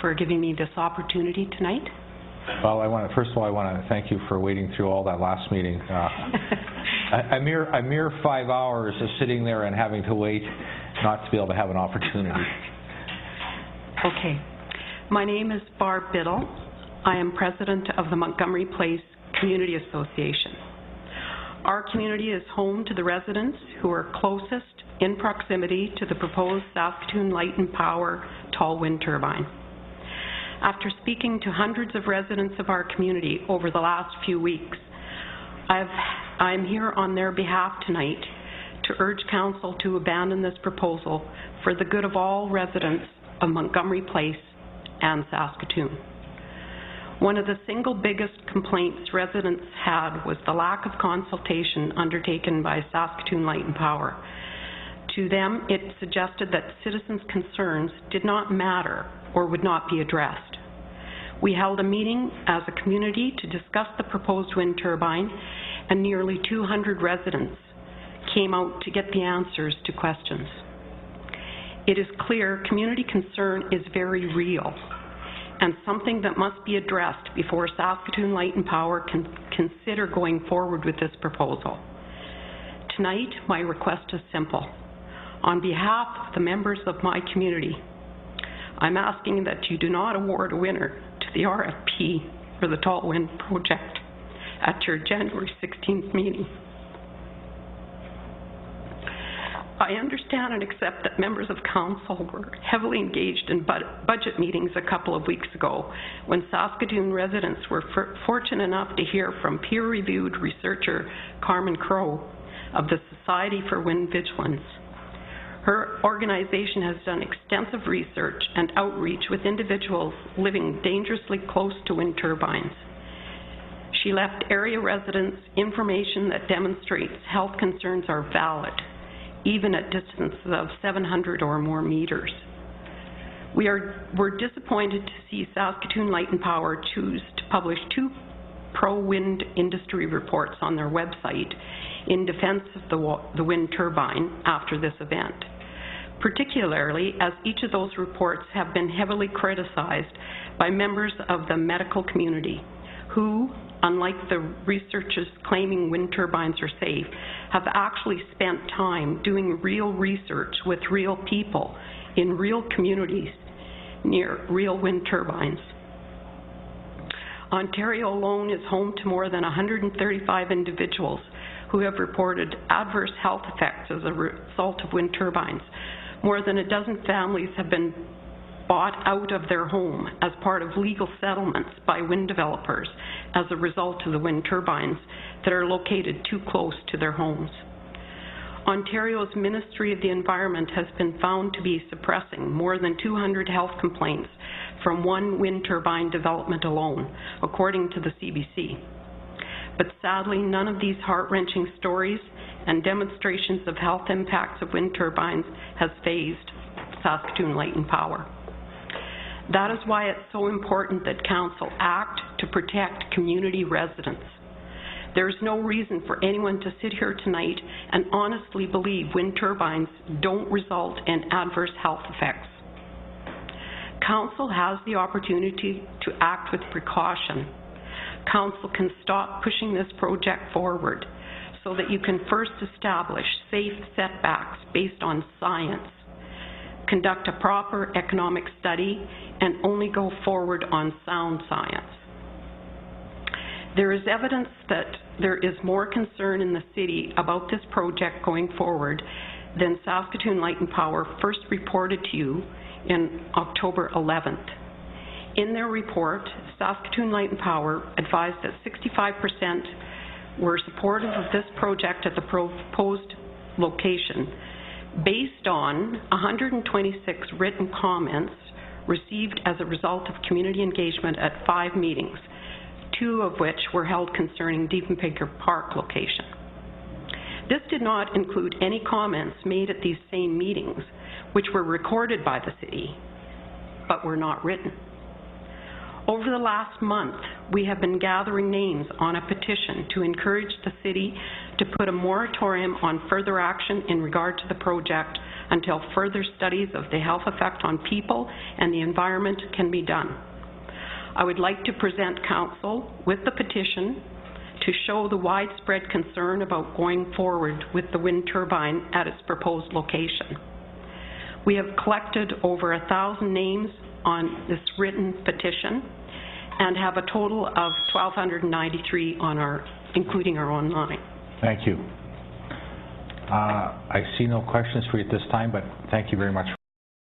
for giving me this opportunity tonight. Well, first of all, I want to thank you for waiting through all that last meeting. A mere 5 hours of sitting there and having to wait not to be able to have an opportunity. Okay. My name is Barb Biddle. I am president of the Montgomery Place Community Association. Our community is home to the residents who are closest in proximity to the proposed Saskatoon Light and Power tall wind turbine. After speaking to hundreds of residents of our community over the last few weeks, I'm here on their behalf tonight to urge Council to abandon this proposal for the good of all residents of Montgomery Place and Saskatoon. One of the single biggest complaints residents had was the lack of consultation undertaken by Saskatoon Light and Power. To them, it suggested that citizens' concerns did not matter or would not be addressed. We held a meeting as a community to discuss the proposed wind turbine, and nearly 200 residents came out to get the answers to questions. It is clear community concern is very real and something that must be addressed before Saskatoon Light and Power can consider going forward with this proposal. Tonight, my request is simple. On behalf of the members of my community, I'm asking that you do not award a winner to the RFP for the Tall Wind Project at your January 16th meeting. I understand and accept that members of Council were heavily engaged in budget meetings a couple of weeks ago when Saskatoon residents were fortunate enough to hear from peer-reviewed researcher Carmen Crow of the Society for Wind Vigilance. Her organization has done extensive research and outreach with individuals living dangerously close to wind turbines. She left area residents information that demonstrates health concerns are valid, even at distances of 700 or more meters. We're disappointed to see Saskatoon Light and Power choose to publish 2 pro-wind industry reports on their website in defense of the wind turbine after this event, particularly as each of those reports have been heavily criticized by members of the medical community who, unlike the researchers claiming wind turbines are safe, have actually spent time doing real research with real people in real communities near real wind turbines. Ontario alone is home to more than 135 individuals who have reported adverse health effects as a result of wind turbines. More than a dozen families have been bought out of their home as part of legal settlements by wind developers as a result of the wind turbines that are located too close to their homes. Ontario's Ministry of the Environment has been found to be suppressing more than 200 health complaints from one wind turbine development alone, according to the CBC. But sadly, none of these heart-wrenching stories and demonstrations of health impacts of wind turbines has fazed Saskatoon Light and Power. That is why it's so important that Council act to protect community residents. There is no reason for anyone to sit here tonight and honestly believe wind turbines don't result in adverse health effects. Council has the opportunity to act with precaution. Council can stop pushing this project forward so that you can first establish safe setbacks based on science, conduct a proper economic study, and only go forward on sound science. There is evidence that there is more concern in the city about this project going forward than Saskatoon Light and Power first reported to you in October 11th. In their report, Saskatoon Light and Power advised that 65% were supportive of this project at the proposed location, based on 126 written comments received as a result of community engagement at 5 meetings, 2 of which were held concerning Diepenbaker Park location. This did not include any comments made at these same meetings, which were recorded by the city, but were not written. Over the last month, we have been gathering names on a petition to encourage the city to put a moratorium on further action in regard to the project until further studies of the health effect on people and the environment can be done. I would like to present Council with the petition to show the widespread concern about going forward with the wind turbine at its proposed location. We have collected over 1,000 names on this written petition and have a total of 1,293 on including our online. Thank you. I see no questions for you at this time, but thank you very much.